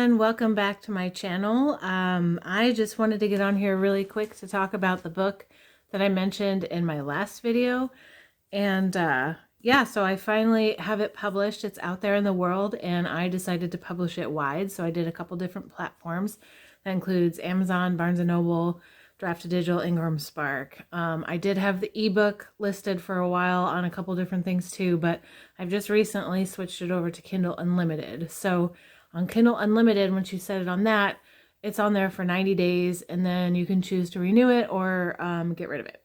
everyone, welcome back to my channel. I just wanted to get on here really quick to talk about the book that I mentioned in my last video. And yeah, so I finally have it published. It's out there in the world and I decided to publish it wide. So I did a couple different platforms. That includes Amazon, Barnes & Noble, Draft2Digital, Ingram Spark. I did have the ebook listed for a while on a couple different things too, but I've just recently switched it over to Kindle Unlimited. So on Kindle Unlimited, once you set it on that, it's on there for 90 days and then you can choose to renew it or get rid of it.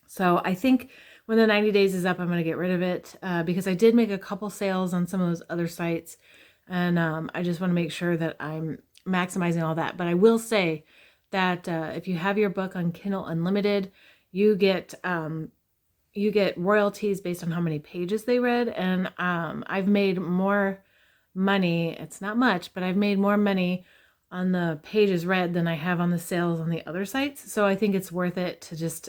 So I think when the 90 days is up, I'm going to get rid of it because I did make a couple sales on some of those other sites and I just want to make sure that I'm maximizing all that. But I will say that if you have your book on Kindle Unlimited, you get royalties based on how many pages they read. And I've made more money. It's not much, but I've made more money on the pages read than I have on the sales on the other sites. So I think it's worth it to just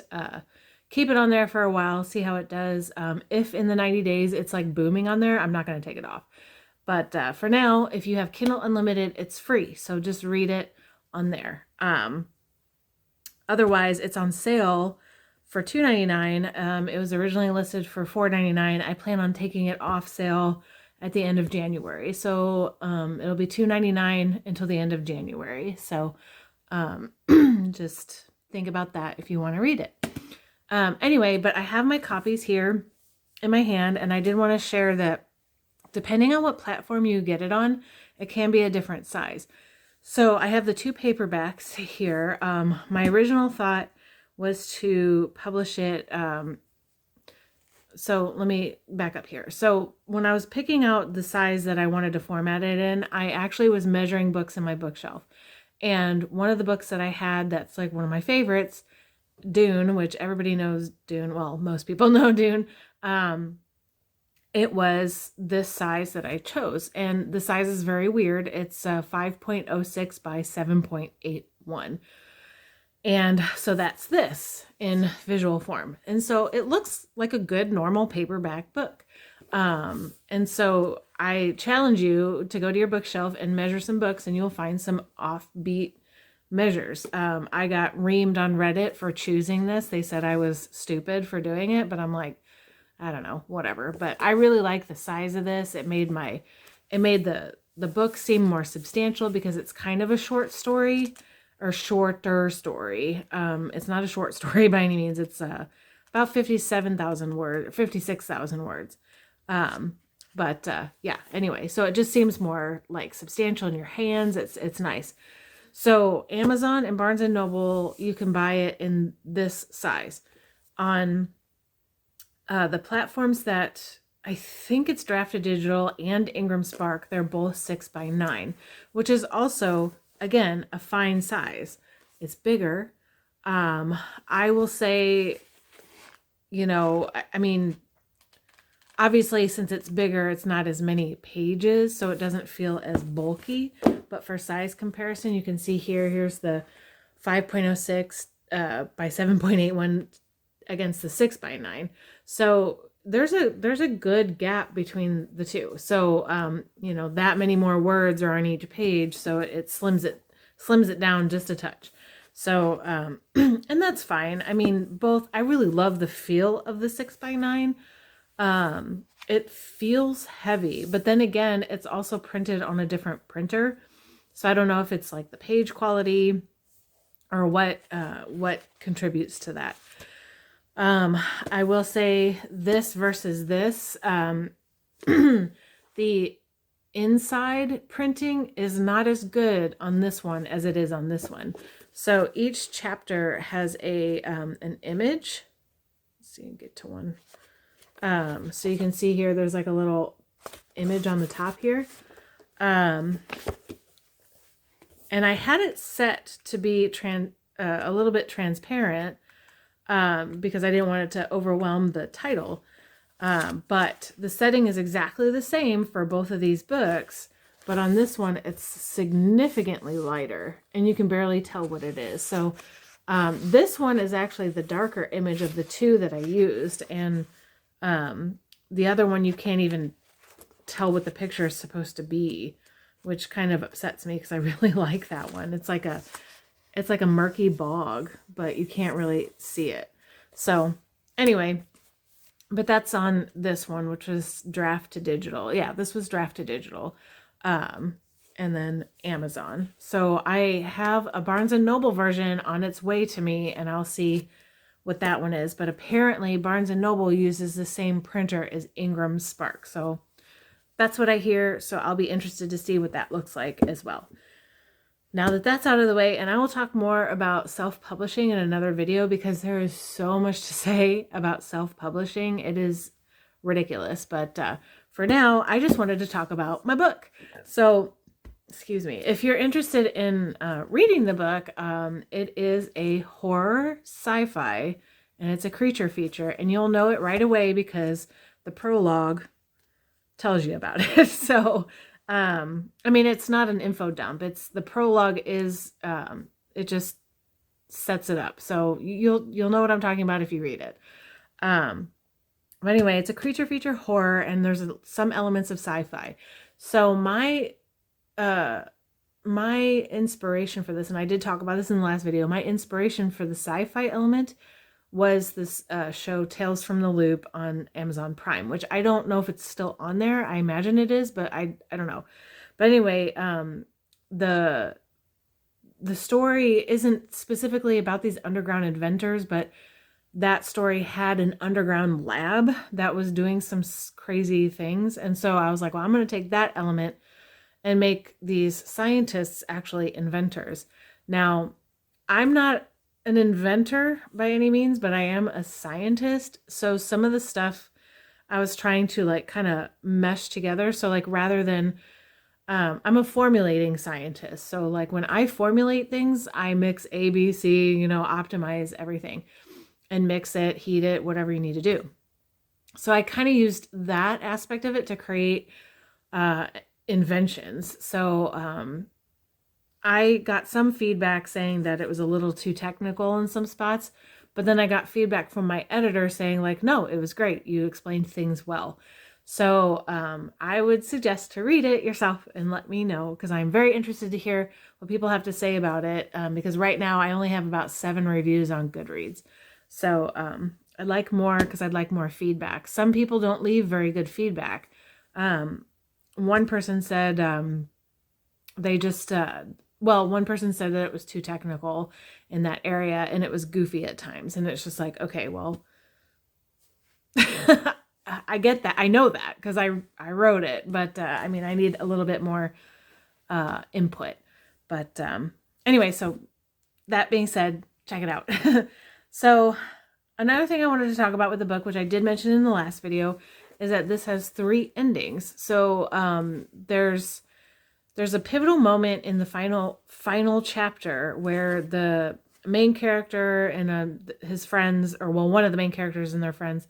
keep it on there for a while, see how it does. If in the 90 days it's like booming on there, I'm not going to take it off. But for now, if you have Kindle Unlimited, it's free. So just read it on there. Otherwise, it's on sale for $2.99. It was originally listed for $4.99. I plan on taking it off sale at the end of January. So it'll be $2.99 until the end of January. So just think about that if you want to read it. Anyway, but I have my copies here in my hand, and I did want to share that depending on what platform you get it on, it can be a different size. So I have the two paperbacks here. My original thought was to publish it. So let me back up here. So when I was picking out the size that I wanted to format it in, I actually was measuring books in my bookshelf. And one of the books that I had that's like one of my favorites, Dune, which everybody knows Dune. Well, most people know Dune. It was this size that I chose. And the size is very weird. It's 5.06 by 7.81. And so that's this in visual form. And so it looks like a good normal paperback book. And so I challenge you to go to your bookshelf and measure some books and you'll find some offbeat measures. I got reamed on Reddit for choosing this. They said I was stupid for doing it, but I'm like, I don't know, whatever. But I really like the size of this. It made the book seem more substantial because it's kind of a short story. Or shorter story. It's not a short story by any means. It's about 57,000 words, 56,000 words. Yeah, anyway, so it just seems more like substantial in your hands. It's nice. So Amazon and Barnes & Noble, you can buy it in this size. On the platforms that I think it's Draft2Digital and Ingram Spark, they're both 6x9, which is also, again, a fine size. It's bigger. I will say, you know, I mean, obviously since it's bigger, it's not as many pages, so it doesn't feel as bulky. But for size comparison, you can see here's the 5.06 by 7.81 against the 6x9. So there's a good gap between the two. So, you know, that many more words are on each page. So it slims it down just a touch. So, and that's fine. I mean, both, I really love the feel of the 6x9. It feels heavy, but then again, it's also printed on a different printer. So I don't know if it's like the page quality or what contributes to that. I will say this versus this, the inside printing is not as good on this one as it is on this one. So each chapter has an image. Let's see, get to one. So you can see here, there's like a little image on the top here. And I had it set to be a little bit transparent, because I didn't want it to overwhelm the title. But the setting is exactly the same for both of these books, but on this one, it's significantly lighter and you can barely tell what it is. So this one is actually the darker image of the two that I used. And the other one, you can't even tell what the picture is supposed to be which kind of upsets me because I really like that one. It's like a murky bog, but you can't really see it. So anyway, but that's on this one, which was draft to digital. Yeah, this was draft to digital. And then Amazon. So I have a Barnes & Noble version on its way to me, and I'll see what that one is. But apparently Barnes & Noble uses the same printer as Ingram Spark. So that's what I hear. So I'll be interested to see what that looks like as well. Now that that's out of the way, and I will talk more about self-publishing in another video because there is so much to say about self-publishing. It is ridiculous. But for now, I just wanted to talk about my book. So, excuse me, if you're interested in reading the book, it is a horror sci-fi, and it's a creature feature, and you'll know it right away because the prologue tells you about it. So, I mean, it's not an info dump. It's the prologue is, it just sets it up. So you'll know what I'm talking about if you read it. But anyway, it's a creature feature horror, and there's some elements of sci-fi. So my inspiration for this, and I did talk about this in the last video, my inspiration for the sci-fi element was this show Tales from the Loop on Amazon Prime, which I don't know if it's still on there. I imagine it is, but I don't know. But anyway, the story isn't specifically about these underground inventors, but that story had an underground lab that was doing some crazy things. And so I was like, well, I'm going to take that element and make these scientists actually inventors. Now, I'm not an inventor by any means, but I am a scientist. So some of the stuff I was trying to like kind of mesh together. So like rather than, I'm a formulating scientist. So like when I formulate things, I mix A, B, C, optimize everything and mix it, heat it, whatever you need to do. So I kind of used that aspect of it to create inventions. So I got some feedback saying that it was a little too technical in some spots, but then I got feedback from my editor saying like, no, it was great. You explained things well. So I would suggest to read it yourself and let me know, because I'm very interested to hear what people have to say about it, because right now I only have about 7 reviews on Goodreads. So I'd like more because I'd like more feedback. Some people don't leave very good feedback. One person said they just... well, one person said that it was too technical in that area and it was goofy at times. And it's just like, okay, well, I get that. I know that because I wrote it. But I mean, I need a little bit more input. But anyway, so that being said, check it out. So another thing I wanted to talk about with the book, which I did mention in the last video, is that this has 3 endings. So there's a pivotal moment in the final chapter where the main character and his friends, or well, one of the main characters and their friends,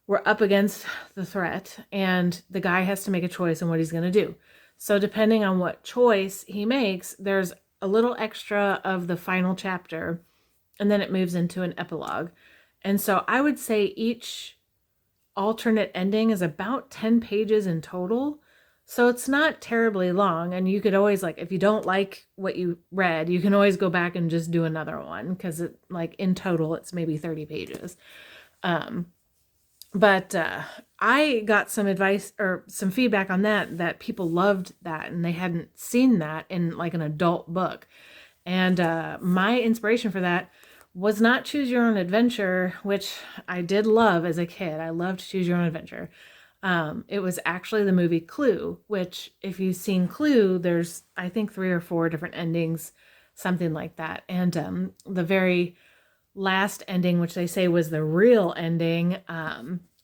were up against the threat, and the guy has to make a choice on what he's going to do. So depending on what choice he makes, there's a little extra of the final chapter, and then it moves into an epilogue. And so I would say each alternate ending is about 10 pages in total. So it's not terribly long, and you could always, like, if you don't like what you read, you can always go back and just do another one, because it, like, in total it's maybe 30 pages. But I got some advice or some feedback on that people loved that and they hadn't seen that in like an adult book. And my inspiration for that was not Choose Your Own Adventure, which I did love as a kid. I loved Choose Your Own Adventure. It was actually the movie Clue, which if you've seen Clue, there's, I think, 3 or 4 different endings, something like that. And the very last ending, which they say was the real ending,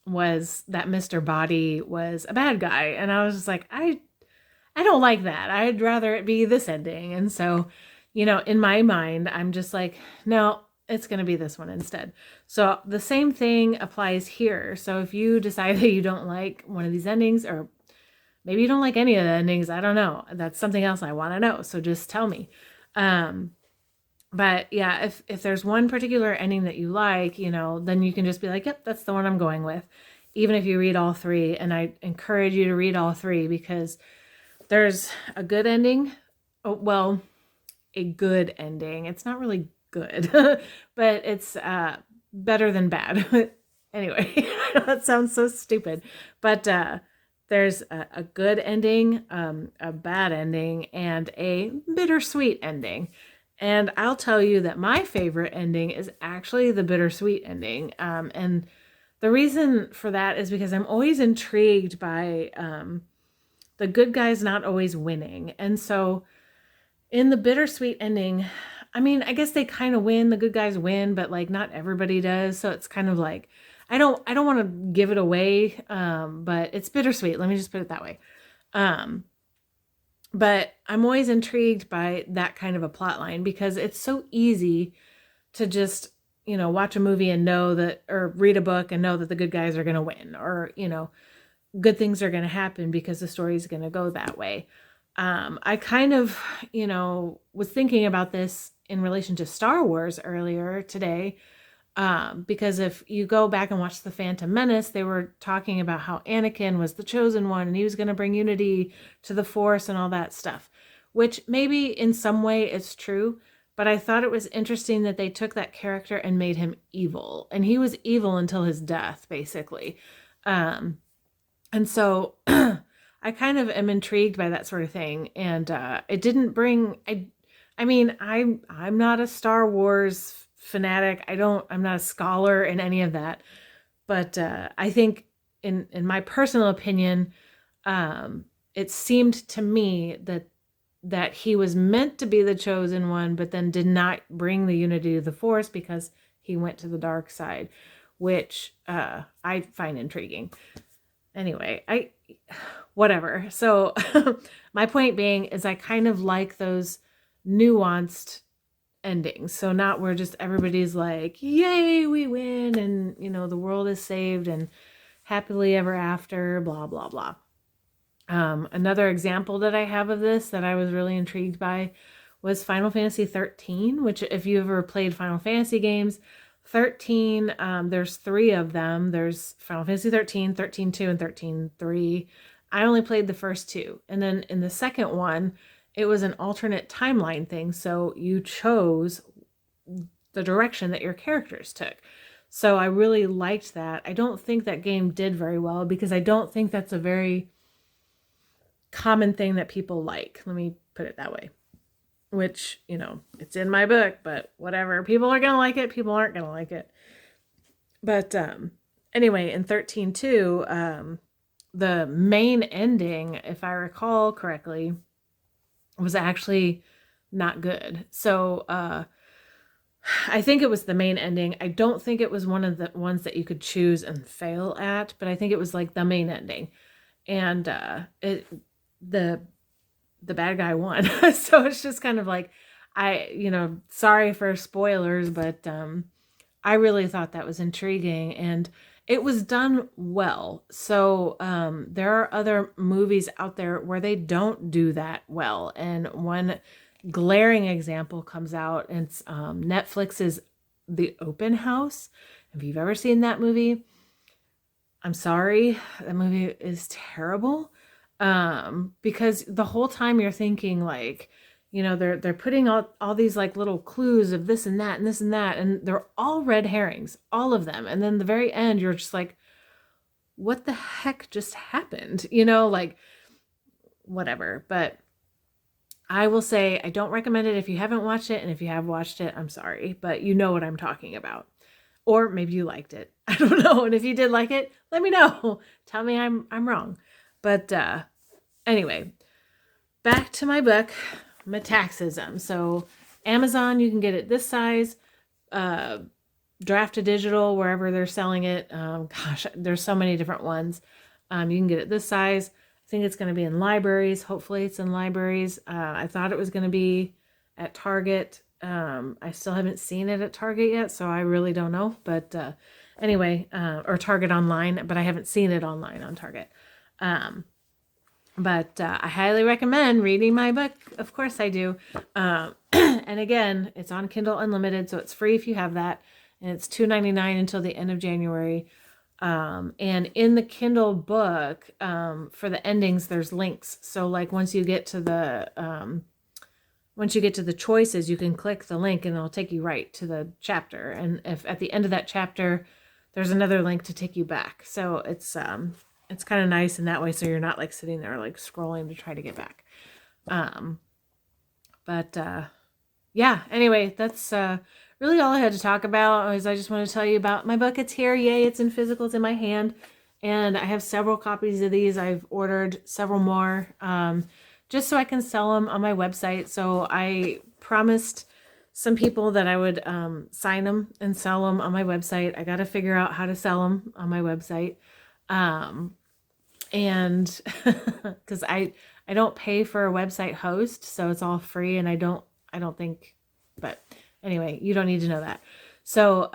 was that Mr. Body was a bad guy. And I was just like, I don't like that. I'd rather it be this ending. And so, you know, in my mind, I'm just like, no, it's going to be this one instead. So the same thing applies here. So if you decide that you don't like one of these endings, or maybe you don't like any of the endings, I don't know. That's something else I want to know. So just tell me. But yeah, if there's one particular ending that you like, you know, then you can just be like, yep, that's the one I'm going with, even if you read all 3. And I encourage you to read all 3, because There's a good ending. Oh, well, a good ending. It's not really good, but it's better than bad. Anyway, that sounds so stupid, but there's a good ending, a bad ending, and a bittersweet ending. And I'll tell you that my favorite ending is actually the bittersweet ending. And the reason for that is because I'm always intrigued by the good guys not always winning. And so in the bittersweet ending, I mean, I guess they kind of win, the good guys win, but like not everybody does. So it's kind of like I don't want to give it away, but it's bittersweet. Let me just put it that way. But I'm always intrigued by that kind of a plot line because it's so easy to just, watch a movie and know that, or read a book and know that the good guys are going to win, or, good things are going to happen because the story is going to go that way. I kind of, was thinking about this in relation to Star Wars earlier today, because if you go back and watch The Phantom Menace, they were talking about how Anakin was the chosen one and he was going to bring unity to the Force and all that stuff, which maybe in some way it's true, but I thought it was interesting that they took that character and made him evil, and he was evil until his death, basically. And so I kind of am intrigued by that sort of thing. And it didn't bring, I mean, I'm not a Star Wars fanatic. I'm not a scholar in any of that. But I think in my personal opinion, it seemed to me that he was meant to be the chosen one, but then did not bring the unity of the Force because he went to the dark side, which I find intriguing. Anyway, whatever. So my point being is I kind of like those nuanced endings. So not where just everybody's like, yay, we win, and the world is saved and happily ever after, blah, blah, blah. Another example that I have of this that I was really intrigued by was Final Fantasy 13, which if you ever played Final Fantasy games, 13, there's 3 of them. There's Final Fantasy 13, 13.2, and 13.3. I only played the first 2. And then in the second one, it was an alternate timeline thing. So you chose the direction that your characters took. So I really liked that. I don't think that game did very well because I don't think that's a very common thing that people like. Let me put it that way. Which, it's in my book, but whatever. People are going to like it. People aren't going to like it. But anyway, in 13.2, the main ending, if I recall correctly, was actually not good. So I think it was the main ending. I don't think it was one of the ones that you could choose and fail at, but I think it was like the main ending. And the bad guy won. So it's just kind of like, sorry for spoilers, but I really thought that was intriguing and it was done well. So there are other movies out there where they don't do that well. And one glaring example comes out, and it's Netflix's The Open House. If you've ever seen that movie, I'm sorry, that movie is terrible. Because the whole time you're thinking like, they're putting all these like little clues of this and that and this and that, and they're all red herrings, all of them. And then the very end, you're just like, what the heck just happened? Like whatever. But I will say, I don't recommend it if you haven't watched it. And if you have watched it, I'm sorry, but you know what I'm talking about. Or maybe you liked it. I don't know. And if you did like it, let me know. Tell me I'm wrong. But anyway, back to my book, METAXYSM. So Amazon, you can get it this size, draft to digital, wherever they're selling it. Gosh, there's so many different ones. You can get it this size. I think it's going to be in libraries. Hopefully it's in libraries. I thought it was going to be at Target. I still haven't seen it at Target yet, so I really don't know. But anyway, or Target online, but I haven't seen it online on Target. But I highly recommend reading my book. Of course I do. And again, it's on Kindle Unlimited, so it's free if you have that. And it's $2.99 until the end of January. And in the Kindle book, for the endings, there's links. So like once you get to the choices, you can click the link and it'll take you right to the chapter. And if at the end of that chapter, there's another link to take you back. So it's kind of nice in that way. So you're not like sitting there like scrolling to try to get back. Yeah, anyway, that's really all I had to talk about. I just want to tell you about my book. It's here. Yay, it's in physical. It's in my hand. And I have several copies of these. I've ordered several more just so I can sell them on my website. So I promised some people that I would sign them and sell them on my website. I got to figure out how to sell them on my website. And because I don't pay for a website host, so it's all free, and I don't think, but anyway, you don't need to know that. So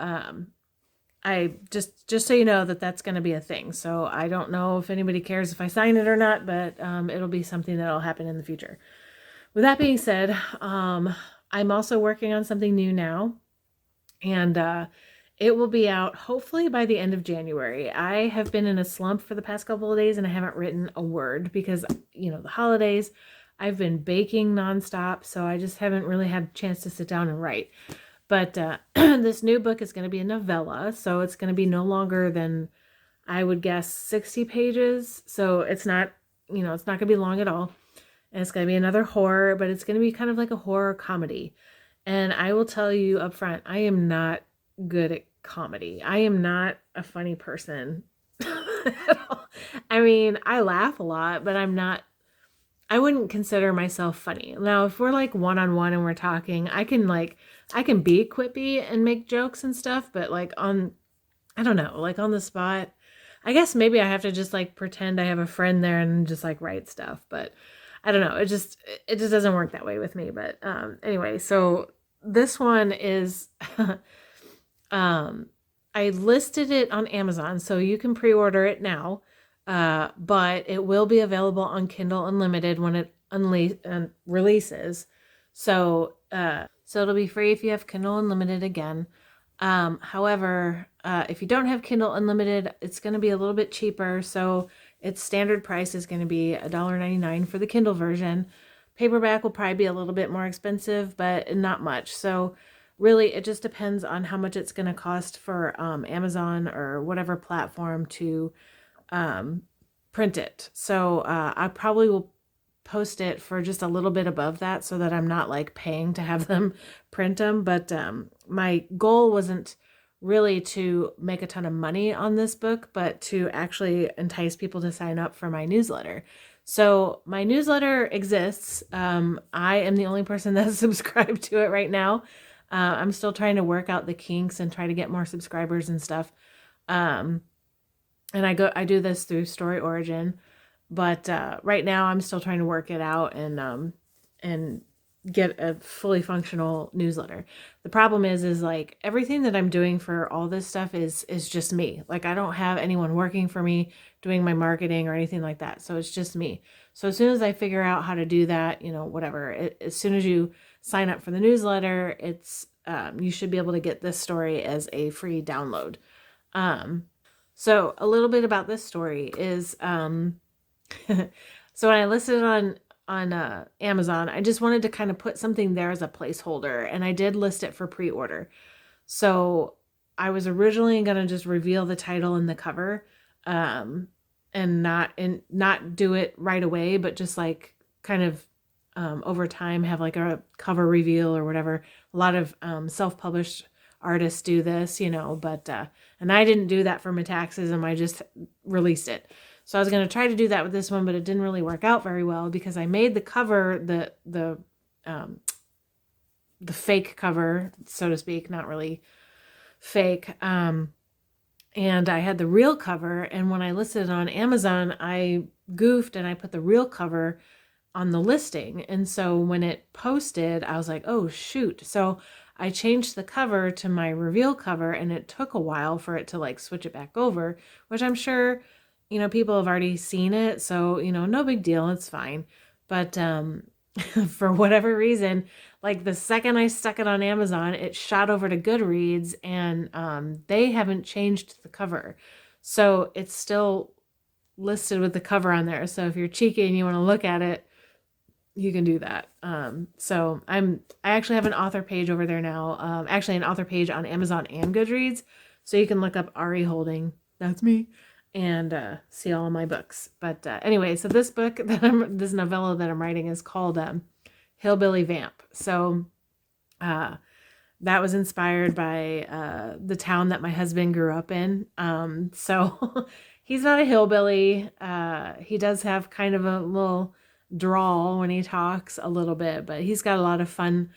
I just so you know that that's going to be a thing. So I don't know if anybody cares if I sign it or not, but it'll be something that'll happen in the future. With that being said, I'm also working on something new now, and it will be out hopefully by the end of January. I have been in a slump for the past couple of days and I haven't written a word because, the holidays, I've been baking nonstop. So I just haven't really had a chance to sit down and write. But this new book is going to be a novella. So it's going to be no longer than, I would guess, 60 pages. So it's not, it's not going to be long at all. And it's going to be another horror, but it's going to be kind of like a horror comedy. And I will tell you up front, I am not good at comedy. I am not a funny person at all. I mean, I laugh a lot, but I wouldn't consider myself funny. Now, if we're like one-on-one and we're talking, I can be quippy and make jokes and stuff, but like I don't know, like on the spot, I guess maybe I have to just like pretend I have a friend there and just like write stuff, but I don't know. It just doesn't work that way with me. But anyway, so this one is I listed it on Amazon, so you can pre-order it now, but it will be available on Kindle Unlimited when it releases. So it'll be free if you have Kindle Unlimited again. However, if you don't have Kindle Unlimited, it's going to be a little bit cheaper. So its standard price is going to be $1.99 for the Kindle version. Paperback will probably be a little bit more expensive, but not much. So really, it just depends on how much it's going to cost for Amazon or whatever platform to print it. So I probably will post it for just a little bit above that so that I'm not like paying to have them print them. But my goal wasn't really to make a ton of money on this book, but to actually entice people to sign up for my newsletter. So my newsletter exists. I am the only person that's subscribed to it right now. I'm still trying to work out the kinks and try to get more subscribers and stuff. And I do this through Story Origin, but right now I'm still trying to work it out and get a fully functional newsletter. The problem is like everything that I'm doing for all this stuff is just me. Like I don't have anyone working for me doing my marketing or anything like that. So it's just me. So as soon as I figure out how to do that, whatever, as soon as you sign up for the newsletter, it's you should be able to get this story as a free download. So a little bit about this story is so when I listed it on Amazon, I just wanted to kind of put something there as a placeholder, and I did list it for pre-order. So I was originally going to just reveal the title and the cover, and not do it right away, but just like kind of over time have like a cover reveal or whatever. A lot of self-published artists do this, but and I didn't do that for METAXYSM. I just released it. So I was going to try to do that with this one, but it didn't really work out very well because I made the cover, the fake cover, so to speak, not really fake. And I had the real cover. And when I listed it on Amazon, I goofed and I put the real cover on the listing. And so when it posted, I was like, oh, shoot. So I changed the cover to my reveal cover, and it took a while for it to like switch it back over, which I'm sure people have already seen it, so, no big deal. It's fine. But for whatever reason, like the second I stuck it on Amazon, it shot over to Goodreads, and they haven't changed the cover. So it's still listed with the cover on there. So if you're cheeky and you want to look at it, you can do that. So I actually have an author page over there now. Actually an author page on Amazon and Goodreads. So you can look up Ari Holding, that's me, and see all of my books. But anyway, so this book this novella that I'm writing is called Hillbilly Vamp. So that was inspired by the town that my husband grew up in. So he's not a hillbilly. He does have kind of a little drawl when he talks a little bit, but he's got a lot of fun,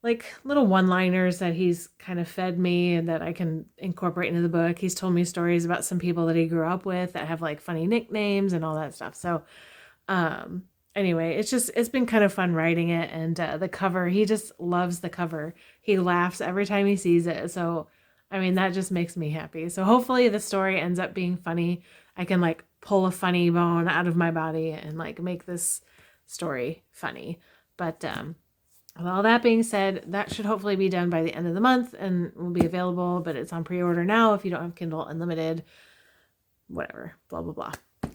like little one-liners that he's kind of fed me and that I can incorporate into the book. He's told me stories about some people that he grew up with that have like funny nicknames and all that stuff. So anyway, it's been kind of fun writing it. And the cover, he just loves the cover. He laughs every time he sees it. So I mean, that just makes me happy. So hopefully the story ends up being funny. I can like pull a funny bone out of my body and like make this story funny. But with all that being said, that should hopefully be done by the end of the month and will be available, but it's on pre-order now if you don't have Kindle Unlimited, whatever, blah, blah,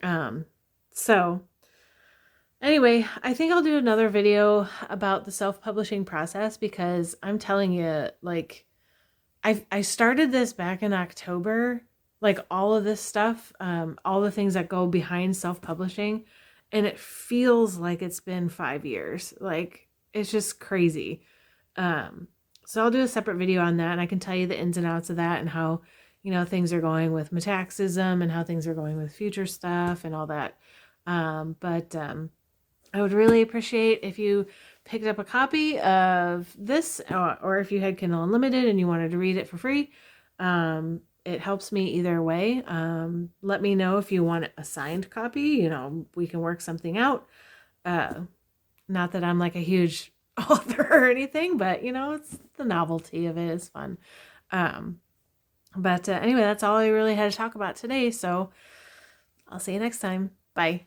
blah. So anyway, I think I'll do another video about the self-publishing process because I'm telling you, like, I started this back in October, like all of this stuff, all the things that go behind self-publishing, and it feels like it's been 5 years. Like, it's just crazy. So I'll do a separate video on that, and I can tell you the ins and outs of that and how, you know, things are going with METAXYSM and how things are going with future stuff and all that. But I would really appreciate if you picked up a copy of this, or if you had Kindle Unlimited and you wanted to read it for free. It helps me either way. Let me know if you want a signed copy. You know, we can work something out. Not that I'm like a huge author or anything, but you know, it's the novelty of it is fun. But anyway, that's all I really had to talk about today. So I'll see you next time. Bye.